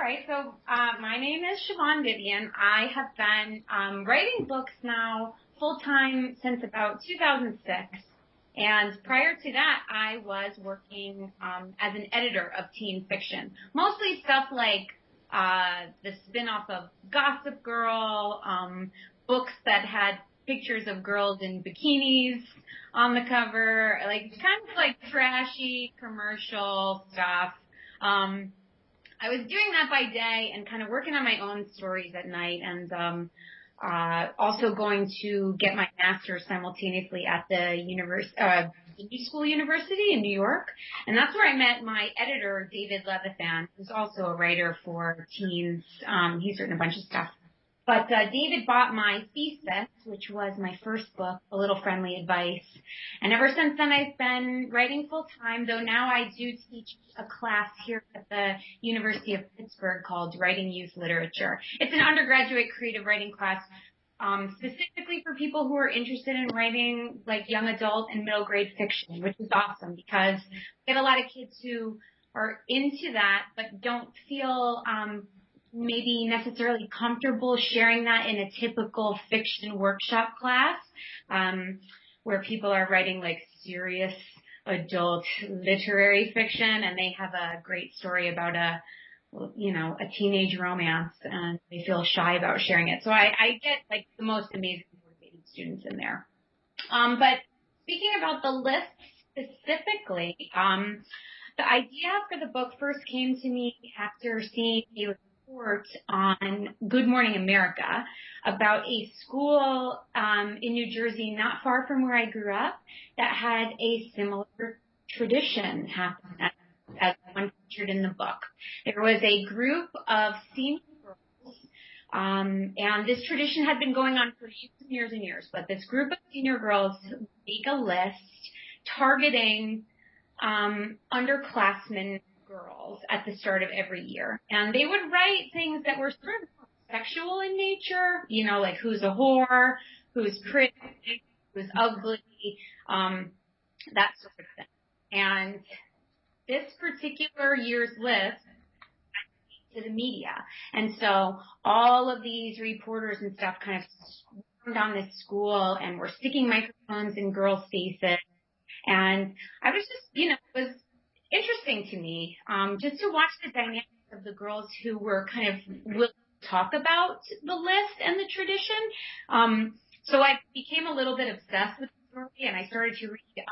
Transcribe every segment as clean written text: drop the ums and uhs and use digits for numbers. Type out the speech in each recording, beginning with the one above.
right, so my name is Siobhan Vivian. I have been writing books now full-time since about 2006. And prior to that, I was working as an editor of teen fiction, mostly stuff like the spin-off of Gossip Girl, books that had pictures of girls in bikinis on the cover, like kind of like trashy commercial stuff. I was doing that by day and kind of working on my own stories at night, and also going to get my master's simultaneously at the New School University in New York. And that's where I met my editor, David Levithan, who's also a writer for teens. He's written a bunch of stuff. But David bought my thesis, which was my first book, A Little Friendly Advice. And ever since then, I've been writing full-time, though now I do teach a class here at the University of Pittsburgh called Writing Youth Literature. It's an undergraduate creative writing class specifically for people who are interested in writing like young adult and middle grade fiction, which is awesome because we have a lot of kids who are into that but don't feel maybe necessarily comfortable sharing that in a typical fiction workshop class, where people are writing like serious adult literary fiction and they have a great story about a teenage romance and they feel shy about sharing it. So I get like the most amazing motivated students in there. But speaking about the list specifically, the idea for the book first came to me after seeing a report on Good Morning America about a school in New Jersey not far from where I grew up that had a similar tradition happen as one featured in the book. There was a group of senior girls, and this tradition had been going on for years and years and years, but this group of senior girls make a list targeting underclassmen girls at the start of every year. And they would write things that were sort of sexual in nature, like who's a whore, who's pretty, who's ugly, that sort of thing. And this particular year's list to the media. And so all of these reporters and stuff kind of swarmed on this school and were sticking microphones in girls' faces. And I was just, it was interesting to me, just to watch the dynamics of the girls who were kind of willing to talk about the list and the tradition. So I became a little bit obsessed with the story, and I started to read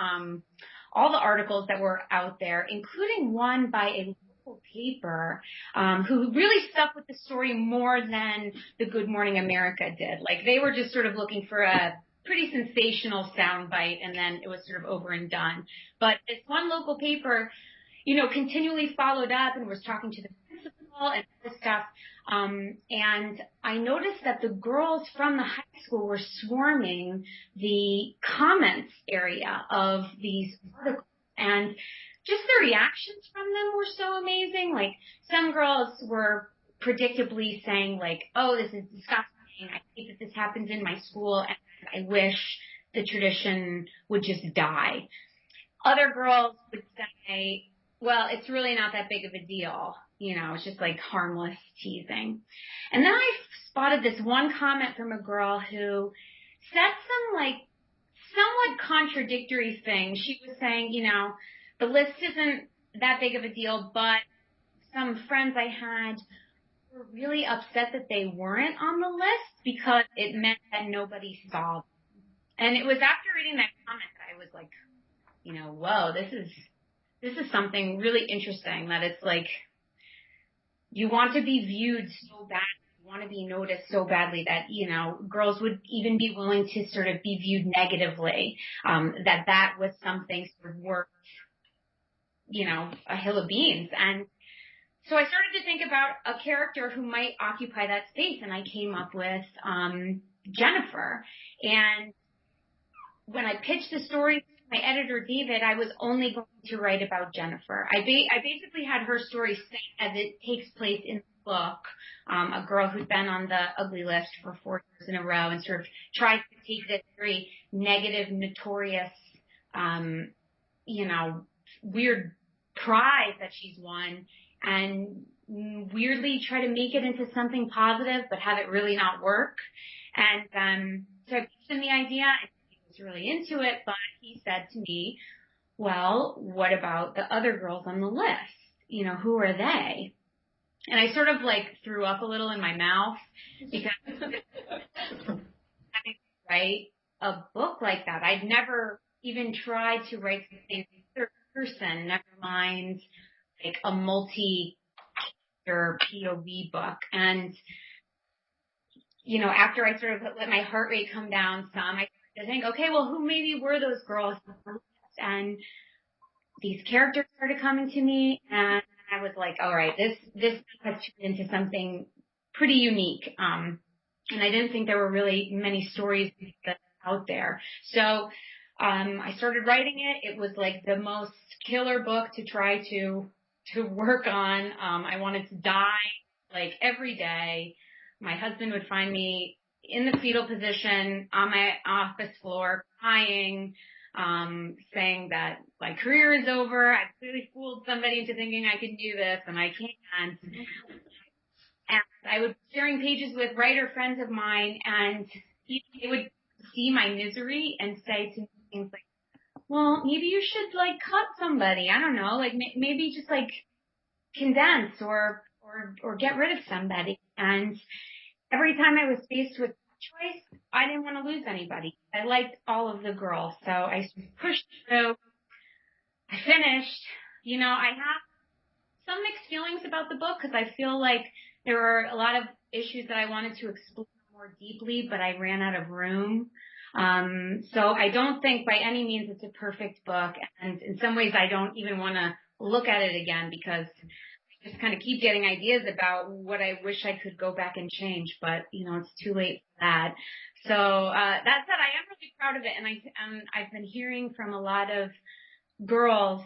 all the articles that were out there, including one by a local paper who really stuck with the story more than the Good Morning America did. Like, they were just sort of looking for a pretty sensational soundbite, and then it was sort of over and done. But this one local paper, continually followed up and was talking to the principal and this stuff. And I noticed that the girls from the high school were swarming the comments area of these articles. And just the reactions from them were so amazing. Like, some girls were predictably saying, like, oh, this is disgusting. I hate that this happens in my school, and I wish the tradition would just die. Other girls would say, well, it's really not that big of a deal. It's just like harmless teasing. And then I spotted this one comment from a girl who said some like somewhat contradictory things. She was saying, the list isn't that big of a deal, but some friends I had were really upset that they weren't on the list because it meant that nobody saw them. And it was after reading that comment that I was like, whoa, this is something really interesting, that it's like you want to be viewed so bad, you want to be noticed so badly that, girls would even be willing to sort of be viewed negatively, that was something sort of worth, a hill of beans. And so I started to think about a character who might occupy that space, and I came up with Jennifer. And when I pitched the story to my editor, David, I was only going to write about Jennifer. I basically had her story set as it takes place in the book, a girl who's been on the ugly list for 4 years in a row and sort of tries to take this very negative, notorious, weird prize that she's won and weirdly try to make it into something positive, but have it really not work. And so I pitched him the idea, and he was really into it, but he said to me, well, what about the other girls on the list? You know, who are they? And I sort of like threw up a little in my mouth because having to write a book like that, I'd never even tried to write something in third person, never mind like a multi-character POV book. And, you know, after I sort of let my heart rate come down some, I started to think, okay, well, who maybe were those girls? And these characters started coming to me, and I was like, all right, this has turned into something pretty unique. And I didn't think there were really many stories out there. So I started writing it. It was like the most killer book to try to work on. I wanted to die like every day. My husband would find me in the fetal position on my office floor crying, saying that my career is over. I clearly fooled somebody into thinking I could do this, and I can't. And I would be sharing pages with writer friends of mine, and they would see my misery and say to me things like, well, maybe you should like cut somebody. I don't know, like maybe just like condense or get rid of somebody. And every time I was faced with choice, I didn't want to lose anybody. I liked all of the girls, so I pushed through. I finished. You know, I have some mixed feelings about the book because I feel like there were a lot of issues that I wanted to explore more deeply, but I ran out of room. So I don't think by any means it's a perfect book, and in some ways I don't even want to look at it again because I just kind of keep getting ideas about what I wish I could go back and change, but you know, it's too late for that. So that said, I am really proud of it, and I've been hearing from a lot of girls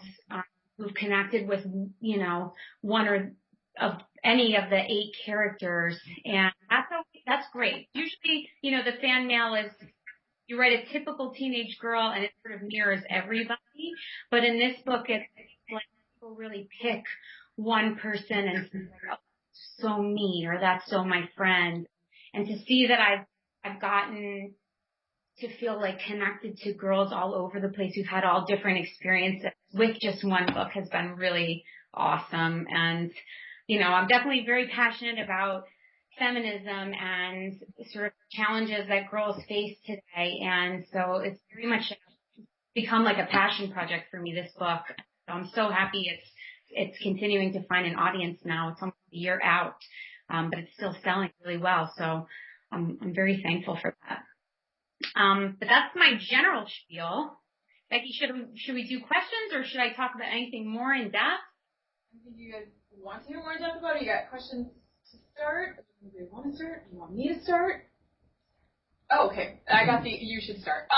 who've connected with, you know, one or of any of the 8 characters, and that's great. Usually, you know, the fan mail is you write a typical teenage girl and it sort of mirrors everybody, but in this book it's like people really pick one person and say, oh, so me, or that's so my friend, and to see that I've gotten to feel like connected to girls all over the place who've had all different experiences with just one book has been really awesome. And, you know, I'm definitely very passionate about feminism and sort of challenges that girls face today. And so it's very much become like a passion project for me, this book. So I'm so happy it's continuing to find an audience now. It's almost a year out, but it's still selling really well. So I'm very thankful for that. But that's my general spiel. Becky, should we do questions, or should I talk about anything more in depth? I think you guys want to hear more in depth about it. You got questions to start? Do you want to start? Do you want me to start? Oh, okay. I got you should start.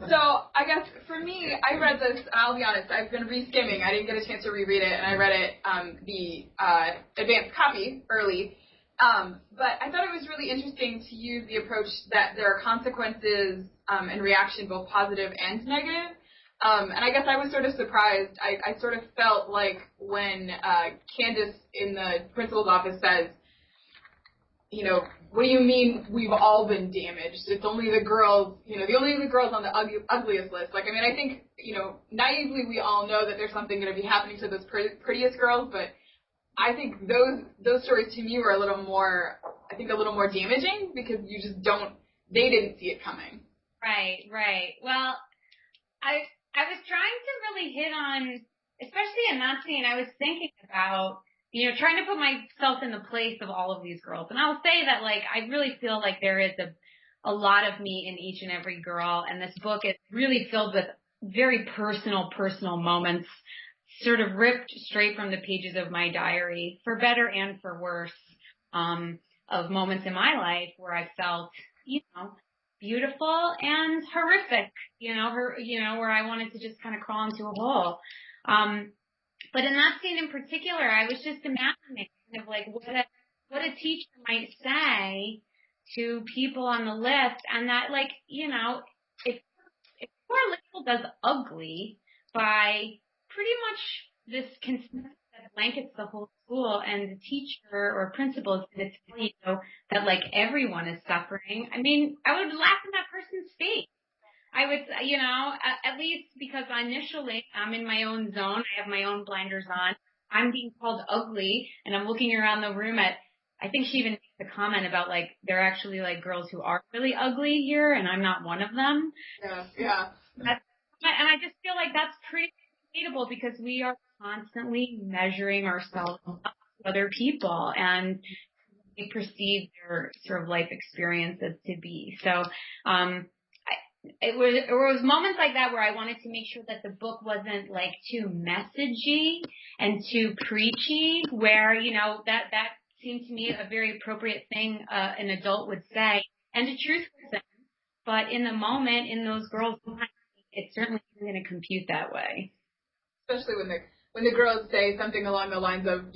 So I guess for me, I read this, and I'll be honest, I've been reskimming. I didn't get a chance to reread it, and I read it, the advanced copy early. But I thought it was really interesting to use the approach that there are consequences and reaction, both positive and negative. And I guess I was sort of surprised. I sort of felt like when Candace in the principal's office says, you know, what do you mean we've all been damaged? It's only the girls, you know, only the girls on the ugliest list. Like, I mean, I think, you know, naively we all know that there's something going to be happening to those prettiest girls, but I think those stories to me were a little more damaging because you just they didn't see it coming. Right. Well, I was trying to really hit on, especially in that scene, I was thinking about, you know, trying to put myself in the place of all of these girls. And I'll say that, like, I really feel like there is a lot of me in each and every girl, and this book is really filled with very personal moments, sort of ripped straight from the pages of my diary, for better and for worse, of moments in my life where I felt, you know, beautiful and horrific, where I wanted to just kind of crawl into a hole. But in that scene in particular, I was just imagining kind of like what a teacher might say to people on the list, and that, like, you know, if we're labeled as ugly by pretty much this consensus that blankets the whole school, and the teacher or principal is going to tell you that like everyone is suffering. I mean, I would laugh in that person's face. I would, at least because initially I'm in my own zone. I have my own blinders on. I'm being called ugly, and I'm looking around the room at, I think she even makes a comment about like, there are actually like girls who are really ugly here, and I'm not one of them. Yeah. And I just feel like that's pretty relatable because we are constantly measuring ourselves up to other people, and we perceive their sort of life experiences to be. So, it was moments like that where I wanted to make sure that the book wasn't like too messagey and too preachy, where, that seemed to me a very appropriate thing an adult would say, and a truth person. But in the moment, in those girls' minds, it certainly isn't going to compute that way. Especially when the girls say something along the lines of,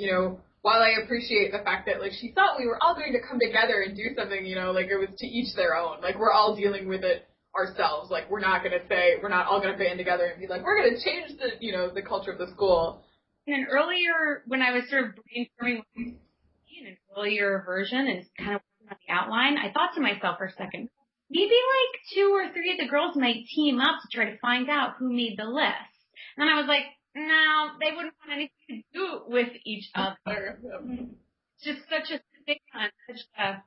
while I appreciate the fact that like she thought we were all going to come together and do something, like it was to each their own. Like we're all dealing with it ourselves. Like we're not all going to band together and be like, we're going to change the culture of the school. And earlier, when I was sort of brainstorming in an earlier version and kind of working on the outline, I thought to myself for a second, maybe like 2 or 3 of the girls might team up to try to find out who made the list. And I was like, no, they wouldn't want anything to do with each other. It's just such a stigma, such a,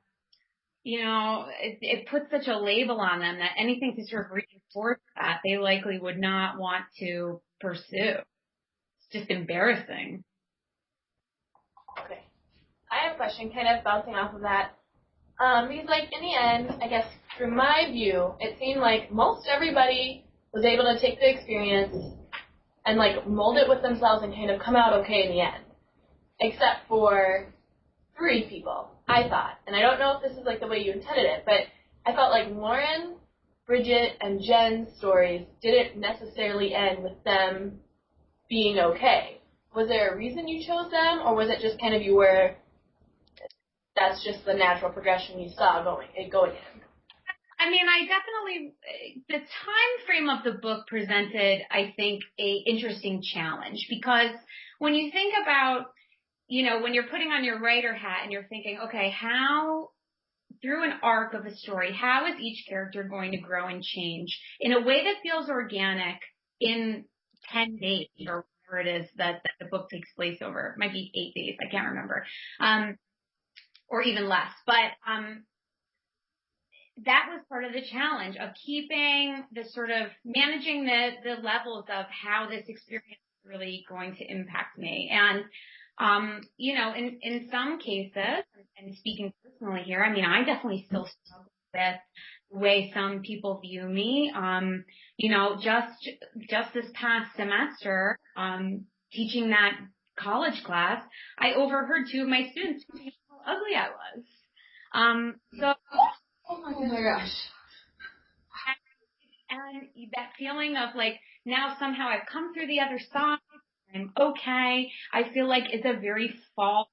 it puts such a label on them that anything to sort of reinforce that they likely would not want to pursue. It's just embarrassing. Okay. I have a question kind of bouncing off of that. Because, like, in the end, I guess, from my view, it seemed like most everybody was able to take the experience and, like, mold it with themselves and kind of come out okay in the end. Except for 3 people, I thought. And I don't know if this is, like, the way you intended it, but I felt like Lauren, Bridget, and Jen's stories didn't necessarily end with them being okay. Was there a reason you chose them, or was it just kind of you were, that's just the natural progression you saw going in? I mean, I definitely, the time frame of the book presented, I think, a interesting challenge, because when you think about, when you're putting on your writer hat and you're thinking, okay, how, through an arc of a story, how is each character going to grow and change in a way that feels organic in 10 days or whatever it is that the book takes place over? It might be 8 days. I can't remember. Or even less. But, that was part of the challenge of keeping the sort of managing the levels of how this experience is really going to impact me. And, in some cases, and speaking personally here, I mean, I definitely still struggle with the way some people view me. Just this past semester, teaching that college class, I overheard 2 of my students telling me how ugly I was. Oh my gosh. And that feeling of like, now somehow I've come through the other side, I'm okay, I feel like it's a very false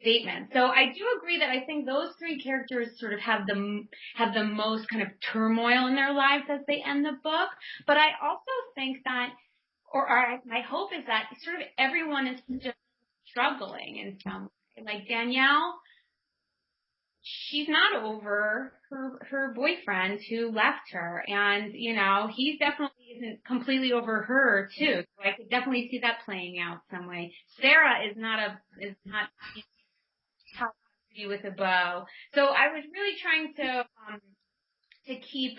statement. So I do agree that I think those 3 characters sort of have the most kind of turmoil in their lives as they end the book. But I also think that, my hope is that sort of everyone is just struggling in some way. Like Danielle, she's not over her boyfriend who left her, and he definitely isn't completely over her too. So I could definitely see that playing out some way. Sarah is not top with a bow. So I was really trying to keep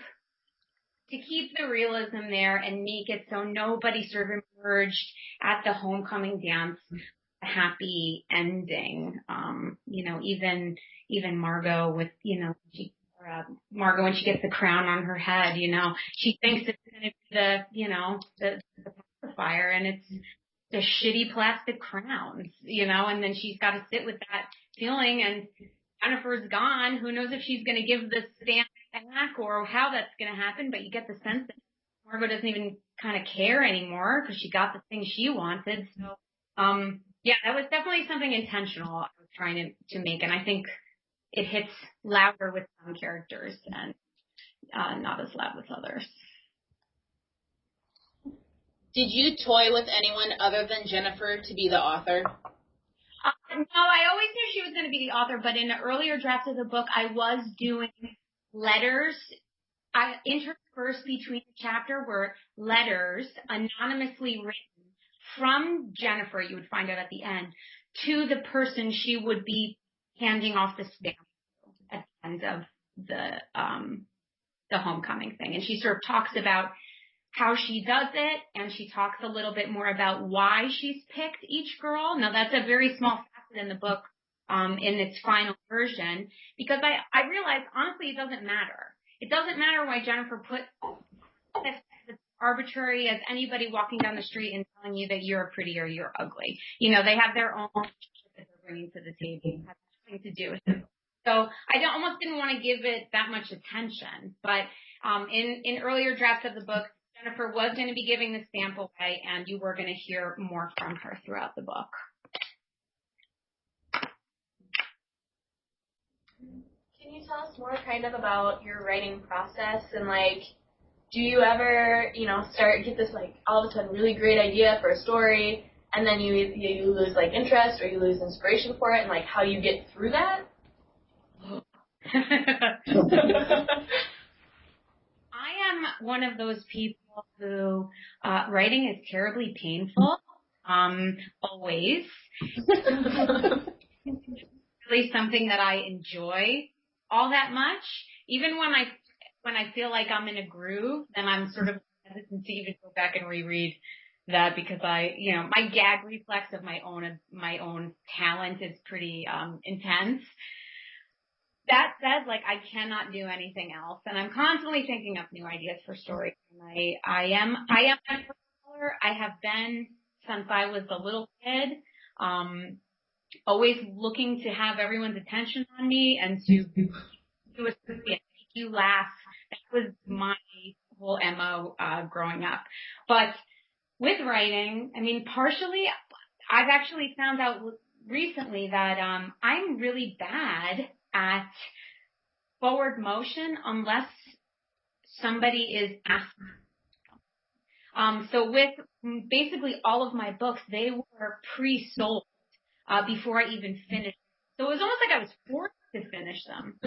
the realism there and make it so nobody sort of emerged at the homecoming dance a happy ending. Even Margot with, Margot, when she gets the crown on her head, she thinks it's going to be the pacifier, and it's the shitty plastic crowns, and then she's got to sit with that feeling, and Jennifer's gone. Who knows if she's going to give the stand back or how that's going to happen, but you get the sense that Margot doesn't even kind of care anymore because she got the thing she wanted. So, yeah, that was definitely something intentional I was trying to make, and I think it hits louder with some characters and not as loud with others. Did you toy with anyone other than Jennifer to be the author? No, I always knew she was going to be the author, but in the earlier drafts of the book, I was doing letters. Interspersed between the chapter were letters anonymously written from Jennifer, you would find out at the end, to the person she would be handing off the stamp at the end of the homecoming thing. And she sort of talks about how she does it, and she talks a little bit more about why she's picked each girl. Now, that's a very small facet in the book in its final version, because I realized, honestly, it doesn't matter. It doesn't matter why Jennifer put as arbitrary as anybody walking down the street and telling you that you're pretty or you're ugly. You know, they have their own relationship that they're bringing to the table. It has nothing to do with it. So I almost didn't want to give it that much attention. But in earlier drafts of the book, Jennifer was going to be giving the stamp away, and you were going to hear more from her throughout the book. Can you tell us more kind of about your writing process and, like, do you ever, get this, like, all of a sudden really great idea for a story, and then you lose, like, interest or you lose inspiration for it, and, like, how you get through that? I am one of those people who writing is terribly painful, always. Really something that I enjoy all that much. Even when I feel like I'm in a groove, then I'm sort of hesitant to even go back and reread that, because my gag reflex of my own talent is pretty intense. That said, like, I cannot do anything else, and I'm constantly thinking up new ideas for stories. And I am a storyteller. I have been since I was a little kid, always looking to have everyone's attention on me and to do a story and make you laugh. That was my whole MO growing up. But with writing, I mean, partially, I've actually found out recently that I'm really bad at forward motion unless somebody is asking. So with basically all of my books, they were pre-sold before I even finished. So it was almost like I was forced to finish them.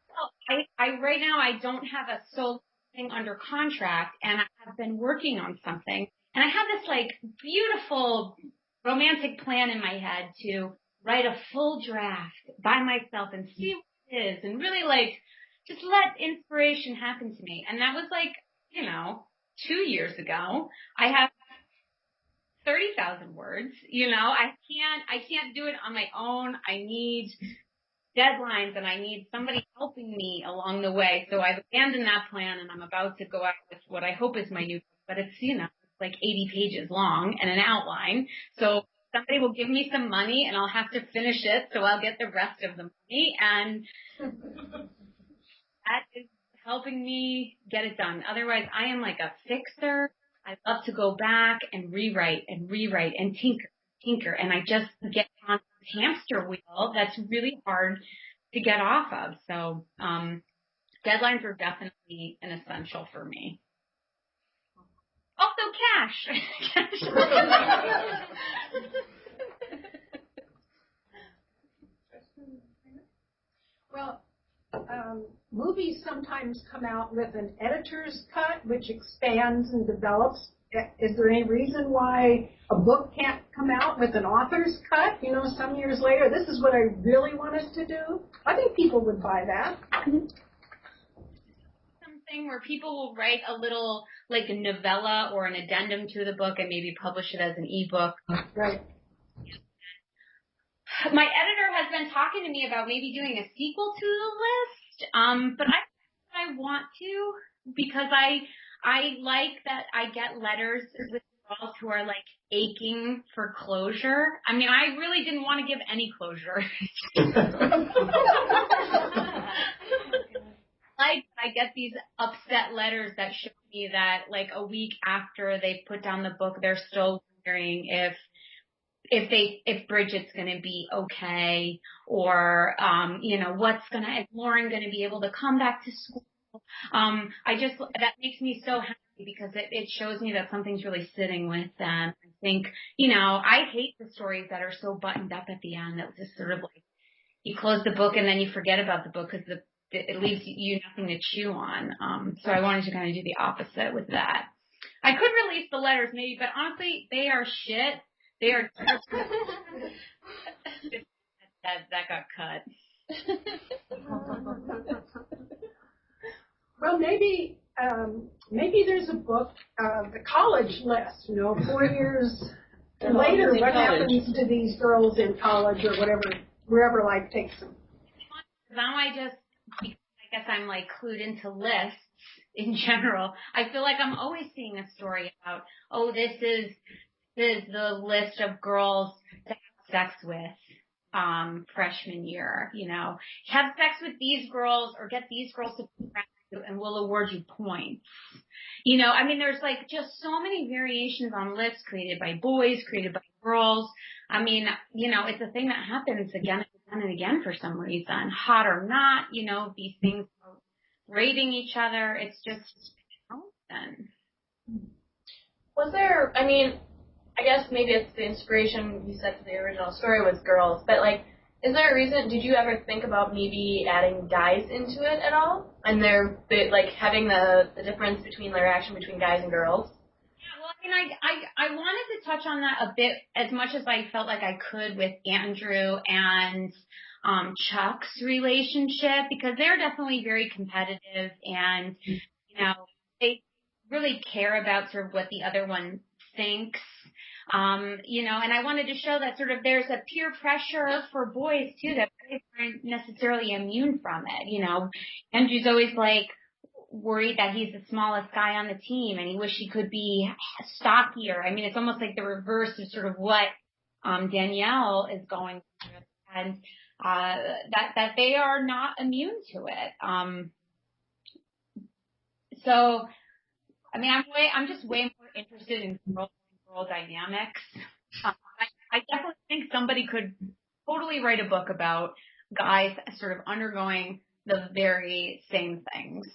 Well, I right now I don't have a solo thing under contract, and I have been working on something, and I have this like beautiful romantic plan in my head to write a full draft by myself and see what it is, and really like just let inspiration happen to me. And that was like, 2 years ago. I have 30,000 words. I can't do it on my own. I need deadlines, and I need somebody helping me along the way. So I've abandoned that plan, and I'm about to go out with what I hope is my new book, but it's, it's like 80 pages long and an outline. So somebody will give me some money, and I'll have to finish it, so I'll get the rest of the money, and that is helping me get it done. Otherwise, I am like a fixer. I love to go back and rewrite and tinker, and I just get on this hamster wheel that's really hard to get off of. So deadlines are definitely an essential for me. Also, cash. Well, movies sometimes come out with an editor's cut, which expands and develops. Is there any reason why a book can't come out with an author's cut, some years later? This is what I really want us to do. I think people would buy that. Something where people will write a little, like a novella or an addendum to the book and maybe publish it as an ebook. Right. My editor has been talking to me about maybe doing a sequel to the list, but I want to, because I like that I get letters with girls who are like aching for closure. I mean, I really didn't want to give any closure. I get these upset letters that show me that like a week after they put down the book, they're still wondering if Bridget's going to be okay, or, is Lauren going to be able to come back to school? That makes me so happy because it shows me that something's really sitting with them. I think, I hate the stories that are so buttoned up at the end that just sort of like, you close the book and then you forget about the book because it leaves you nothing to chew on. So I wanted to kind of do the opposite with that. I could release the letters maybe, but honestly, they are shit. They are that got cut. Well, maybe there's a book, the college list, 4 years later, what happens to these girls in college or whatever, wherever life takes them. Now I guess I'm like clued into lists in general. I feel like I'm always seeing a story about, this is the list of girls to have sex with freshman year, have sex with these girls or get these girls to be friends with you and we'll award you points. There's like just so many variations on lists created by boys, created by girls. It's a thing that happens again and again for some reason, hot or not, these things are rating each other. It's just constant. Was there, I guess maybe it's the inspiration you said for the original story was girls, but like, is there a reason, did you ever think about maybe adding guys into it at all? And having the difference between the reaction between guys and girls? Yeah, well, I wanted to touch on that a bit as much as I felt like I could with Andrew and Chuck's relationship, because they're definitely very competitive and, they really care about sort of what the other one thinks. And I wanted to show that sort of there's a peer pressure for boys too that boys aren't necessarily immune from it. Andrew's always like worried that he's the smallest guy on the team and he wish he could be stockier. It's almost like the reverse of sort of what Danielle is going through, and that they are not immune to it. So I'm just way more interested in girl dynamics. I definitely think somebody could totally write a book about guys sort of undergoing the very same things.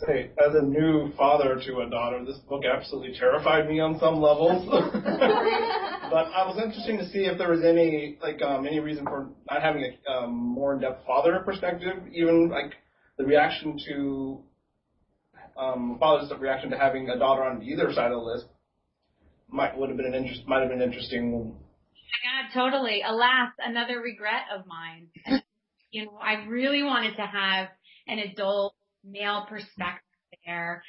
Say, as a new father to a daughter, this book absolutely terrified me on some levels. But I was interested to see if there was any reason for not having a more in-depth father perspective, even like the reaction to father's reaction to having a daughter on either side of the list might have been interesting. Yeah, totally. Alas, another regret of mine. I really wanted to have an adult male perspective there,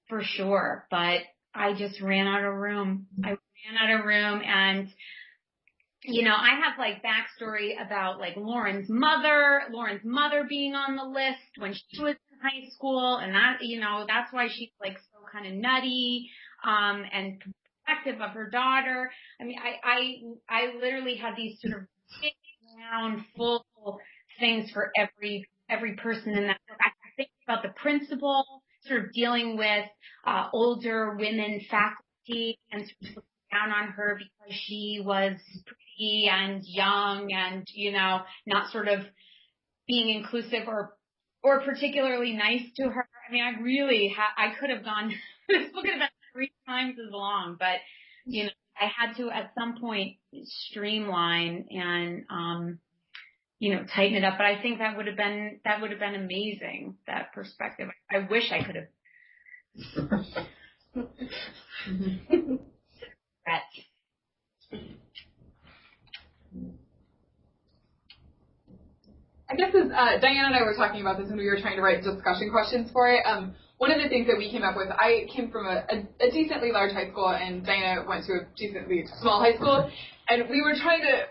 for sure, but I just ran out of room. And I have like backstory about like Lauren's mother being on the list when she was in high school, and that, that's why she's like so kind of nutty, and protective of her daughter. I literally had these sort of big, round, full things for every person in that book. I think about the principal sort of dealing with older women faculty and sort of looking down on her because she was pretty and young and, not sort of being inclusive or particularly nice to her. I really I could have gone, this book is about 3 times as long, but, I had to at some point streamline and, tighten it up. But I think that would have been amazing, that perspective. I wish I could have. I guess as Diana and I were talking about this when we were trying to write discussion questions for it, one of the things that we came up with, I came from a decently large high school, and Diana went to a decently small high school, and we were trying to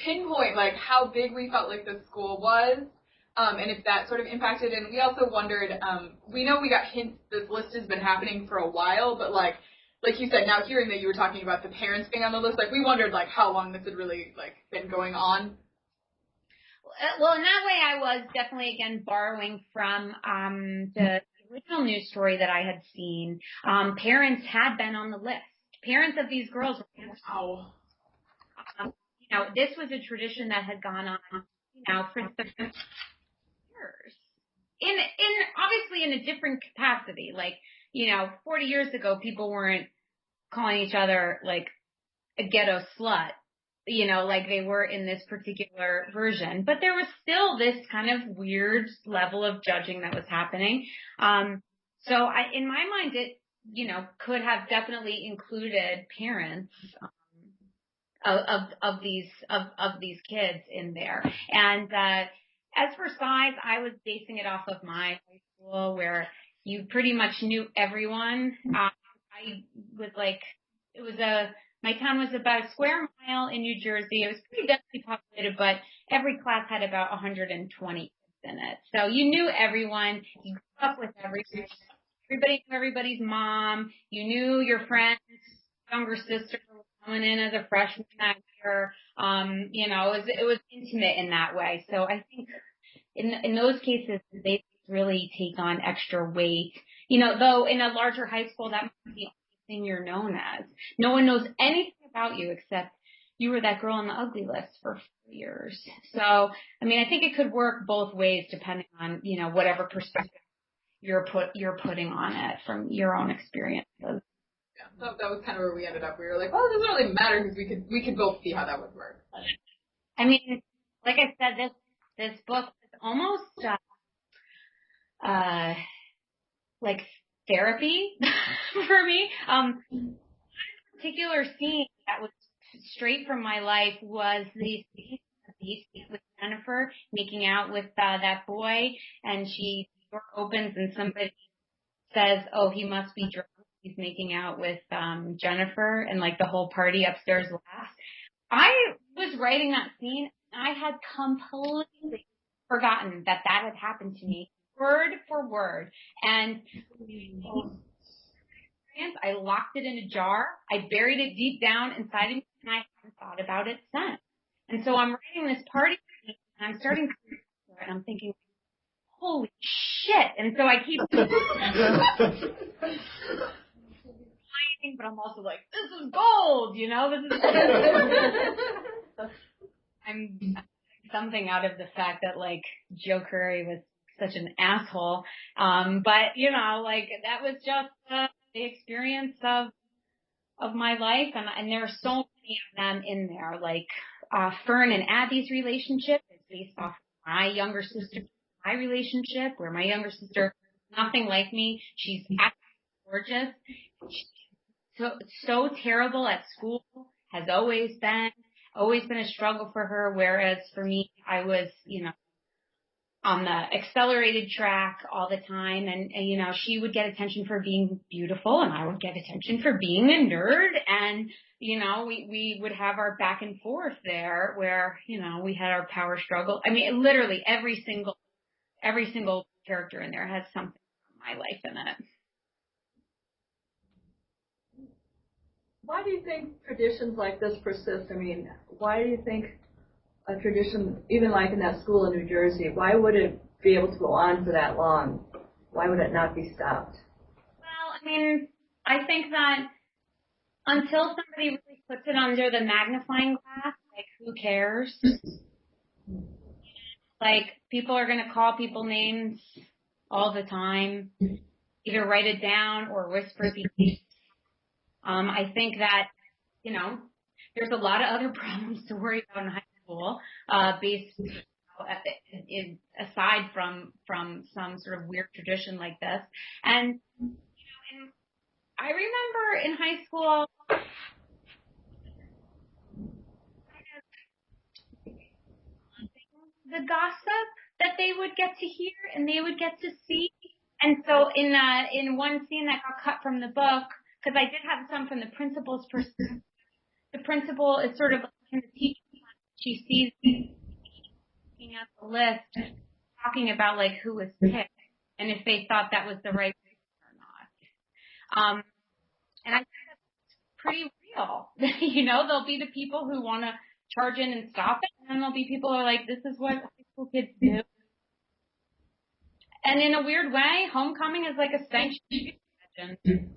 pinpoint like how big we felt like the school was, and if that sort of impacted. And we also wondered, we know we got hints this list has been happening for a while, but like you said, now hearing that you were talking about the parents being on the list, like we wondered like how long this had really like been going on. Well, in that way, I was definitely, again, borrowing from the original news story that I had seen. Parents had been on the list. Parents of these girls were Wow. This was a tradition that had gone on, for 30 years. obviously in a different capacity. Like, 40 years ago, people weren't calling each other like a ghetto slut, like they were in this particular version. But there was still this kind of weird level of judging that was happening. So in my mind, it, could have definitely included parents of these kids in there. And as for size, I was basing it off of my high school where you pretty much knew everyone. I was like, my town was about a square mile in New Jersey. It was pretty densely populated, but every class had about 120 kids in it. So you knew everyone. You grew up with everybody. Everybody knew everybody's mom. You knew your friend's younger sister was coming in as a freshman that year. It was intimate in that way. So I think in those cases, they really take on extra weight. Though in a larger high school, that might be the only thing you're known as. No one knows anything about you except you were that girl on the ugly list for 4 years. So, I think it could work both ways depending on, whatever perspective you're putting on it from your own experiences. Yeah, that was kind of where we ended up. We were like, well, it doesn't really matter because we could both see how that would work. Like I said, this book is almost like therapy for me. One particular scene that was straight from my life was the scene with Jennifer making out with that boy, and the door opens and somebody says, "Oh, he must be drunk. He's making out with Jennifer," and like the whole party upstairs laughs. I was writing that scene, and I had completely forgotten that had happened to me, word for word. And I locked it in a jar. I buried it deep down inside of me, and I haven't thought about it since. And so I'm writing this party scene, and I'm starting to read it, and I'm thinking, holy shit. And so I keep but I'm also like, this is gold, this is I'm something out of the fact that like Joe Curry was such an asshole. But that was just the experience of my life, and there are so many of them in there. Like Fern and Abby's relationship is based off my younger sister, my relationship, where my younger sister is nothing like me. She's absolutely gorgeous. So terrible at school, has always been a struggle for her, whereas for me, I was, on the accelerated track all the time, and she would get attention for being beautiful, and I would get attention for being a nerd, and, we would have our back and forth there where, we had our power struggle. Literally every single character in there has something from my life in it. Why do you think traditions like this persist? Why do you think a tradition, even like in that school in New Jersey, why would it be able to go on for that long? Why would it not be stopped? Well, I think that until somebody really puts it under the magnifying glass, like, who cares? Like, people are going to call people names all the time, either write it down or whisper these. I think that, there's a lot of other problems to worry about in high school, aside from some sort of weird tradition like this. And, and I remember in high school, the gossip that they would get to hear and they would get to see. And so in one scene that got cut from the book, because I did have some from the principal's perspective, the principal is sort of in the teacher class. She sees looking at the list, talking about like who was picked and if they thought that was the right person or not. And I think that's pretty real. There'll be the people who want to charge in and stop it, and then there'll be people who are like, this is what high school kids do. And in a weird way, homecoming is like a sanctuary religion.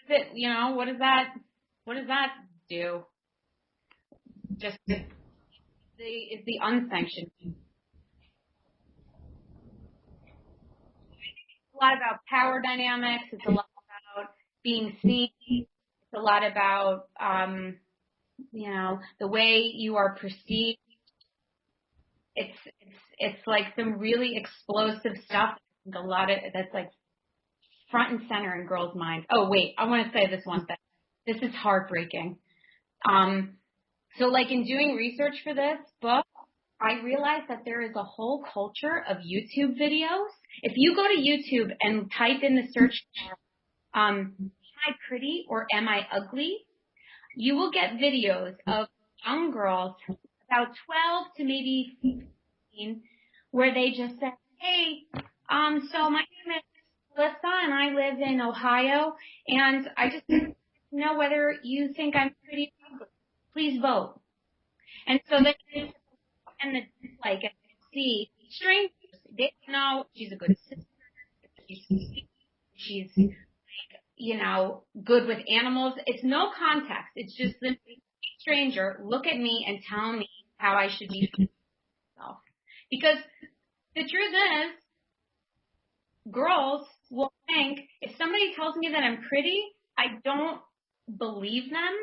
What is it? What does that do? Just it's the unsanctioned. a lot about power dynamics. It's a lot about being seen. It's a lot about, the way you are perceived. It's like some really explosive stuff. A lot of that's like front and center in girls' minds. Oh wait, I want to say this one thing. This is heartbreaking. So like in doing research for this book, I realized that there is a whole culture of YouTube videos. If you go to YouTube and type in the search bar, am I pretty or am I ugly? You will get videos of young girls, about 12 to maybe 15, where they just say, hey, so my name is Melissa and I live in Ohio, and I just want to know whether you think I'm pretty or ugly. Please vote. And so they and the dislike and see strangers. They don't know she's a good sister. She's good with animals. It's no context. It's just the stranger, look at me and tell me how I should be feeling myself. Because the truth is, girls will think, if somebody tells me that I'm pretty, I don't believe them.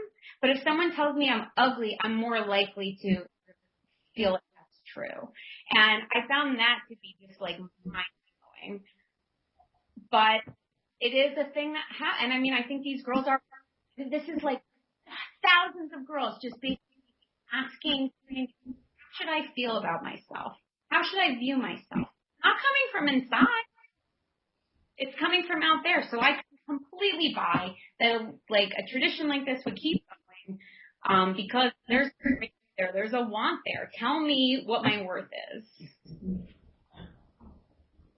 But if someone tells me I'm ugly, I'm more likely to feel like that's true. And I found that to be just like mind-blowing. But it is a thing that and I mean, I think these girls this is like thousands of girls just basically asking, how should I feel about myself? How should I view myself? Not coming from inside. It's coming from out there. So I can completely buy that like a tradition like this would keep going because there's a want there. Tell me what my worth is.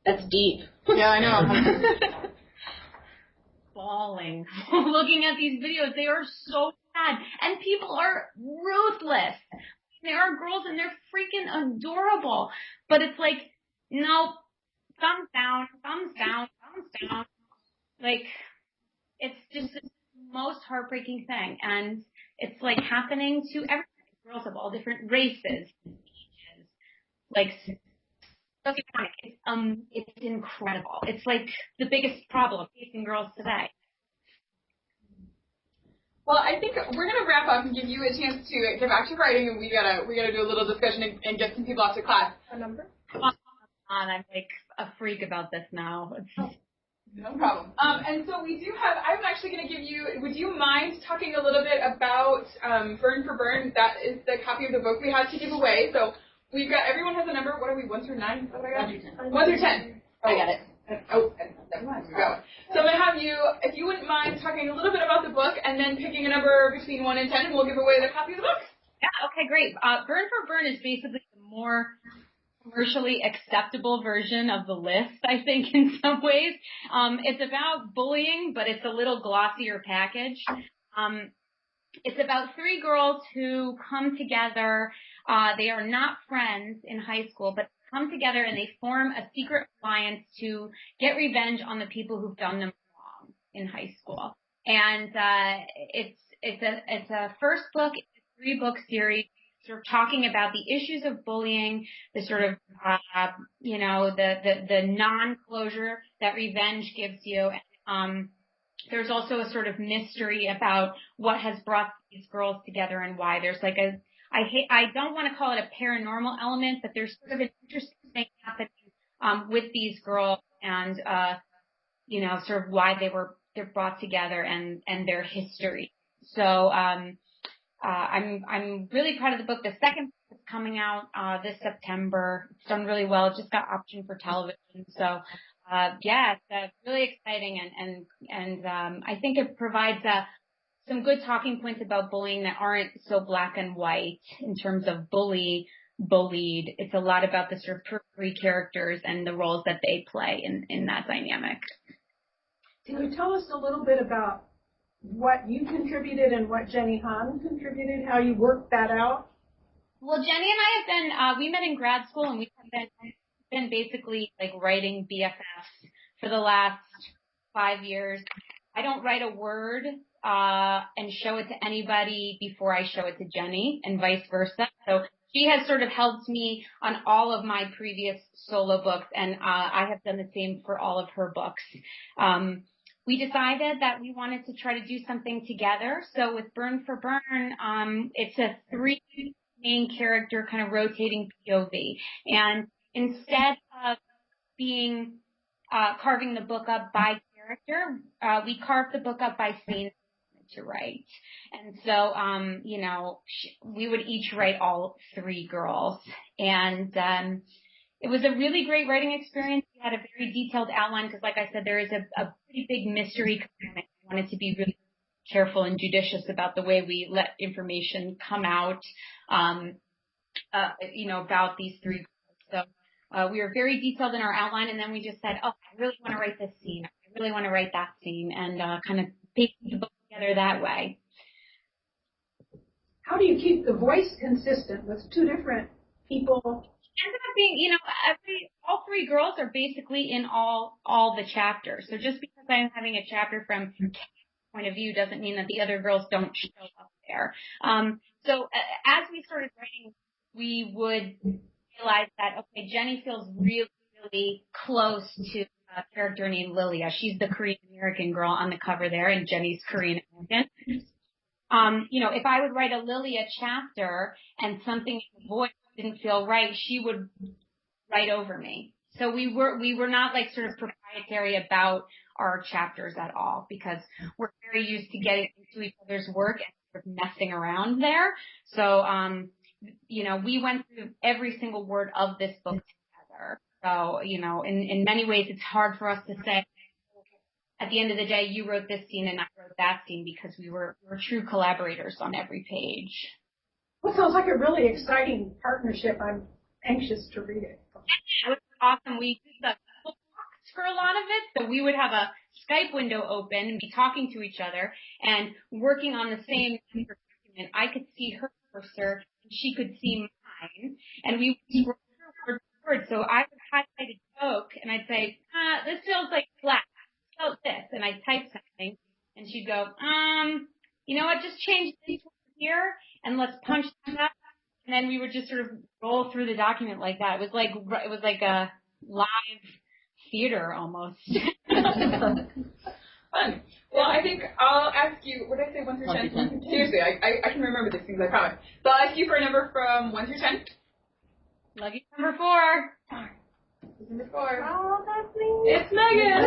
That's deep. Yeah, I know. Bawling looking at these videos. They are so sad, and people are ruthless. There are girls and they're freaking adorable, but it's like, no, thumbs down, thumbs down, thumbs down. Like, it's just the most heartbreaking thing, and it's like happening to everybody. Girls of all different races, ages, like. It's incredible. It's like the biggest problem facing girls today. Well, I think we're gonna wrap up and give you a chance to get back to writing, and we gotta do a little discussion and get some people off to class. A number? I'm like a freak about this now. No problem. And so we do have. I'm actually gonna give you. Would you mind talking a little bit about Burn for Burn? That is the copy of the book we had to give away. So. We've got, everyone has a number. What are we, 1 through 9? Is that what I got? 1 through 10. I got it. Oh, never mind. We got one. So I'm going to have you, if you wouldn't mind talking a little bit about the book and then picking a number between 1 and 10, and we'll give away the copy of the book. Yeah, okay, great. Burn for Burn is basically the more commercially acceptable version of the list, I think, in some ways. It's about bullying, but it's a little glossier package. It's about 3 girls who come together. They are not friends in high school, but come together and they form a secret alliance to get revenge on the people who've done them wrong in high school. And it's a first book, it's a 3-book series, sort of talking about the issues of bullying, the sort of the non-closure that revenge gives you. There's also a sort of mystery about what has brought these girls together and why. There's like I don't want to call it a paranormal element, but there's sort of an interesting thing happening with these girls and sort of why they're brought together and their history. So I'm really proud of the book. The second book is coming out this September. It's done really well. It just got optioned for television. So it's really exciting, and I think it provides some good talking points about bullying that aren't so black and white in terms of bullied. It's a lot about the sort of periphery characters and the roles that they play in that dynamic. Can you tell us a little bit about what you contributed and what Jenny Han contributed, how you worked that out? Well, Jenny and I have been, we met in grad school, and we have been basically like writing BFFs for the last 5 years. I don't write a word and show it to anybody before I show it to Jenny, and vice versa. So She has sort of helped me on all of my previous solo books, and I have done the same for all of her books. We decided that we wanted to try to do something together. So with Burn for Burn, it's a 3 main character kind of rotating POV. And instead of carving the book up by character, we carved the book up by scene to write. And so, we would each write all 3 girls. And it was a really great writing experience. We had a very detailed outline because, like I said, there is a pretty big mystery component. We wanted to be really careful and judicious about the way we let information come out, about these 3 girls. So we were very detailed in our outline, and then we just said, I really want to write this scene. I really want to write that scene, and kind of piece the book together that way. How do you keep the voice consistent with 2 different people? Ends up being, all 3 girls are basically in all the chapters. So just because I'm having a chapter from Kate's point of view doesn't mean that the other girls don't show up there. So as we started writing, we would realize that, okay, Jenny feels really, really close to a character named Lilia. She's the Korean American girl on the cover there, and Jenny's Korean American. If I would write a Lilia chapter and something in the voice didn't feel right, she would write over me. So we were not like sort of proprietary about our chapters at all, because we're very used to getting into each other's work and sort of messing around there. So, we went through every single word of this book together. So, in many ways it's hard for us to say, at the end of the day, you wrote this scene and I wrote that scene, because we were true collaborators on every page. Well, sounds like a really exciting partnership. I'm anxious to read it. It was awesome. We did the book talks for a lot of it. So we would have a Skype window open and be talking to each other and working on the same document. I could see her cursor and she could see mine. And we would scroll through word for word. So I would highlight a joke and I'd say, this feels like flat. Spell this. And I'd type something and she'd go, you know what, just change this here and let's punch that up. And then we would just sort of roll through the document like that. It was like a live theater almost. Fun. Well, I think I'll ask you, what did I say, 1 through 10? Seriously, I can remember these things, I promise. So I'll ask you for a number from 1 through 10. Lucky number 4. Number 4. Oh, that's me. It's Megan.